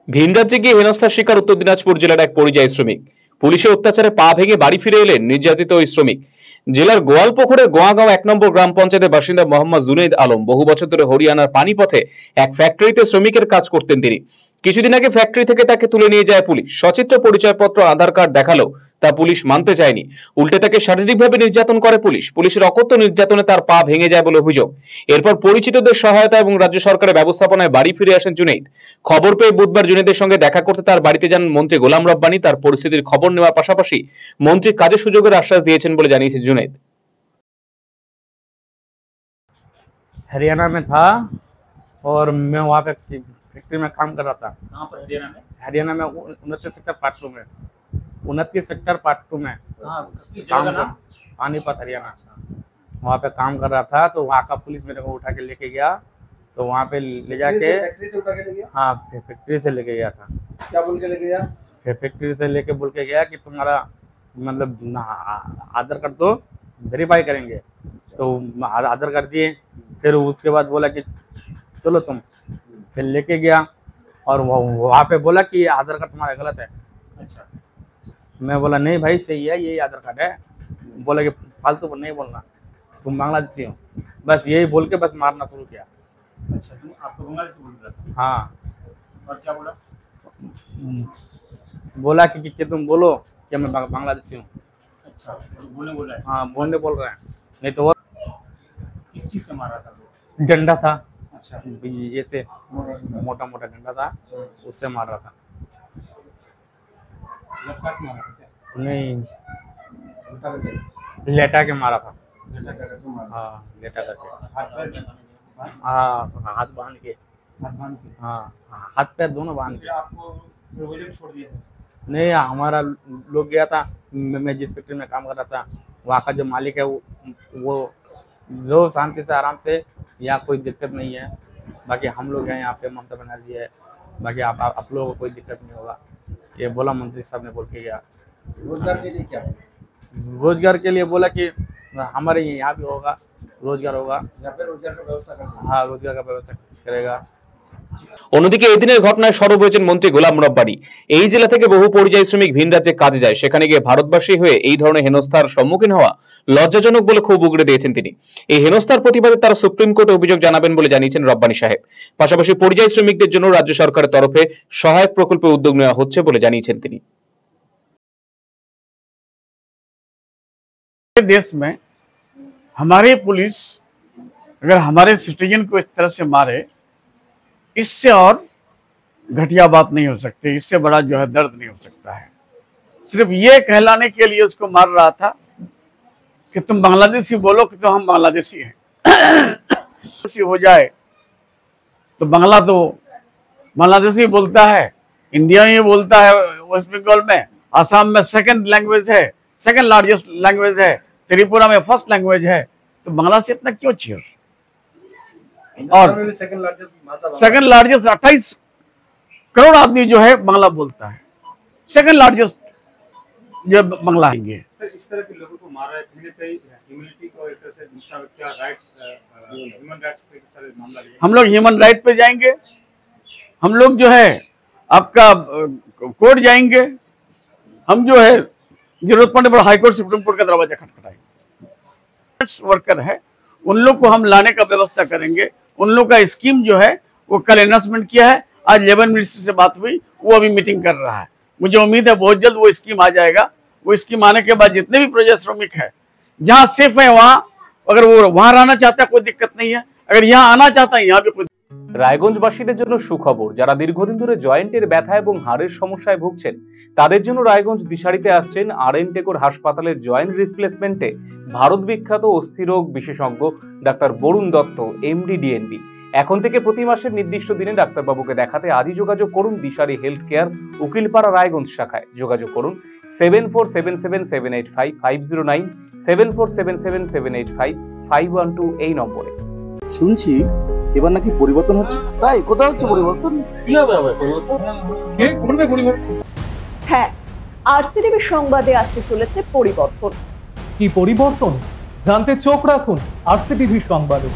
ভিন রাজ্যে গিয়ে হেনস্থার শিকার উত্তর দিনাজপুর জেলার এক পরিযায়ী শ্রমিক। পুলিশের অত্যাচারে পা ভেঙে বাড়ি ফিরে এলেন নির্যাতিত ওই শ্রমিক। জেলার গোয়ালপুকুরের গোয়াগাঁও 1 নম্বর গ্রাম পঞ্চায়েতের বাসিন্দা মোহাম্মদ জুনেদ আলম বহু বছর ধরে হরিয়ানার পানিপথে এক ফ্যাক্টরিতে শ্রমিকের কাজ করতেন তিনি। কিছুদিন আগে ফ্যাক্টরি থেকে তাকে তুলে নিয়ে যায় পুলিশ। সচিত্র পরিচয়পত্র আধার কার্ড দেখালেও তা পুলিশ মানতে চায়নি, উল্টে তাকে শারীরিকভাবে নির্যাতন করে পুলিশ। পুলিশের অকথ্য নির্যাতনে তার পা ভেঙে যায় বলে অভিযোগ। এরপর পরিচিতদের সহায়তা এবং রাজ্য সরকারের ব্যবস্থাপনায় বাড়ি ফিরে আসেন জুনেদ। খবর পেয়ে বুধবার জুনেদের সঙ্গে দেখা করতে তার বাড়িতে যান মন্ত্রী গোলাম রব্বানী। তার পরিস্থিতির খবর নেওয়ার পাশাপাশি মন্ত্রী কাজের সুযোগের আশ্বাস দিয়েছেন বলে জানিয়েছে জুনেদ। हरियाणा में था और मैं वहाँ पे फैक्ट्री में काम कर रहा था। कहाँ पर हरियाणा में? हरियाणा में 29 सेक्टर पार्ट 2 में, 29 सेक्टर पार्ट 2 में काम कर, पानीपत हरियाणा। वहाँ पे काम कर रहा था तो वहाँ का पुलिस मेरे को उठा के लेके गया। तो वहाँ पे ले जाके फैक्ट्री से उठा के ले गया? हाँ, फैक्ट्री से लेके गया था। क्या बोल के लेके गया? फैक्ट्री से लेके बोल के गया कि तुम्हारा मतलब आधार कार्ड तो वेरीफाई करेंगे। तो आधार कार्ड दिए, फिर उसके बाद बोला कि चलो तुम, फिर लेके गया और वहाँ पे बोला कि आधार कार्ड तुम्हारा गलत है। अच्छा, मैं बोला नहीं भाई सही है, यही आधार कार्ड है। बोला कि फालतू नहीं बोलना, तुम बांग्लादेशी हो। बस यही बोल के बस मारना शुरू किया। अच्छा, तुम आपको बांग्लादेश बोल रहा था? हाँ, और क्या बोला? बोला कि तुम बोलो कि मैं बांग्लादेशी हूँ। अच्छा, बोला है। हाँ, बोलने बोल रहे हैं, नहीं तो वो किस चीज से मारा था वो? डंडा था। अच्छा, ये से मोटा मोटा डंडा था, उससे मार रहा था। लटका के मारा था क्या? नहीं, उठा के ले लेटा के मारा था। गया। हाँ, लेटा करके। हाथ पैर हाँ, हाथ बांध के। बांध के? हाँ, हाथ पैर दोनों बांध फिर के। आपको प्रोविजन छोड़ दिया था? नहीं, हमारा लोग गया था। मैं जिस फैक्ट्री में काम कर रहा था वहाँ का जो मालिक है वो जो शांति से आराम से, यहाँ कोई दिक्कत नहीं है। बाकी हम लोग हैं यहाँ पे, ममता बनर्जी है, बाकी आप लोगों को कोई दिक्कत नहीं होगा, ये बोला मंत्री साहब ने बोल के गया। रोजगार के लिए क्या? रोजगार के लिए बोला कि हमारे यहाँ भी होगा, रोजगार होगा। यहाँ पे रोजगार का व्यवस्था कर दिया। हाँ, रोजगार का व्यवस्था करेगा। অন্যদিকে এই দিনের ঘটনায় সরব হয়েছেন মন্ত্রী গোলাম রব্বানী। এই জেলা থেকে বহু পরিযায়ী শ্রমিক ভিন রাজ্যে কাজে যায়, সেখানে গিয়ে ভারতবাসী হয়ে এই ধরনের হেনস্থার সম্মুখীন হওয়া লজ্জাজনক বলে ক্ষোভ উগড়ে দিয়েছেন তিনি। এই হেনস্থার প্রতিবাদে তারা সুপ্রিম কোর্টে অভিযোগ জানাবেন বলে জানিয়েছেন রব্বানী সাহেব। পাশাপাশি পরিযায়ী শ্রমিকদের জন্য রাজ্য সরকারের তরফে সহায়ক প্রকল্পে উদ্যোগ নেওয়া হচ্ছে বলে জানিয়েছেন তিনি। देश में हमारी पुलिस अगर हमारे सिटीजन को इस तरह से मारे, इससे और घटिया बात नहीं हो सकती, इससे बड़ा जो है दर्द नहीं हो सकता है। सिर्फ ये कहलाने के लिए उसको मार रहा था कि तुम बांग्लादेशी बोलो कि तो हम बांग्लादेशी हैं। हो जाए तो बांग्लादेशी बोलता है, इंडिया में बोलता है, वेस्ट बंगाल में, आसाम में सेकंड लैंग्वेज है, सेकंड लार्जेस्ट लैंग्वेज है, त्रिपुरा में फर्स्ट लैंग्वेज है, तो बांग्ला से इतना क्यों चिढ़? और सेकंड लार्जेस्ट भाषा, सेकंड लार्जेस्ट 28 करोड़ आदमी जो है बांग्ला बोलता है, सेकंड लार्जेस्ट जो बांग्ला है। सर, इस तरह के लोगों को मारा है, कहीं ना कहीं ह्यूमैनिटी को एक तरह से क्या राइट्स, ह्यूमन राइट्स पे सारे मामला लिया। हम लोग ह्यूमन राइट पे जाएंगे, हम लोग जो है आपका कोर्ट जाएंगे, हम जो है जरूरत पड़ने पर हाई कोर्ट सुप्रीम कोर्ट का दरवाजा खटखटाएंगे। वर्कर है उन लोग को हम लाने का व्यवस्था करेंगे। उन लोग का स्कीम जो है वो कल अनाउंसमेंट किया है, आज लेबर मिनिस्टर से बात हुई, वो अभी मीटिंग कर रहा है। मुझे उम्मीद है बहुत जल्द वो स्कीम आ जाएगा। वो स्कीम आने के बाद जितने भी प्रजा श्रमिक है जहाँ सेफ है वहाँ, अगर वो वहाँ रहना चाहता है कोई दिक्कत नहीं है, अगर यहाँ आना चाहता है यहाँ भी कोई। রায়গঞ্জবাসীদের জন্য সুখবর, যারা দীর্ঘদিন ধরে জয়েন্টের ব্যথা এবং হাড়ের সমস্যায় ভুগছেন তাদের জন্য রায়গঞ্জ দিশারিতে আসছেন আর.এন. টেকোর হাসপাতালের জয়েন্ট রিপ্লেসমেন্টে ভারত বিখ্যাত অস্থিরোগ বিশেষজ্ঞ doctor Barun Dutta, MD, DNB. এখন থেকে প্রতি মাসের নির্দিষ্ট দিনে ডাক্তারবাবুকে দেখাতে আজই যোগাযোগ করুন দিশারি হেলথ কেয়ার, উকিলপাড়া, রায়গঞ্জ শাখায়। যোগাযোগ করুন 7477785509, 7477785512 এই নম্বরে। শুনছি এবার নাকি পরিবর্তন হচ্ছে, তাই কোথাও হচ্ছে পরিবর্তন? হ্যাঁ, আরসিটিভি সংবাদে আসতে চলেছে পরিবর্তন। কি পরিবর্তন জানতে চোখ রাখুন আরসিটিভি সংবাদে।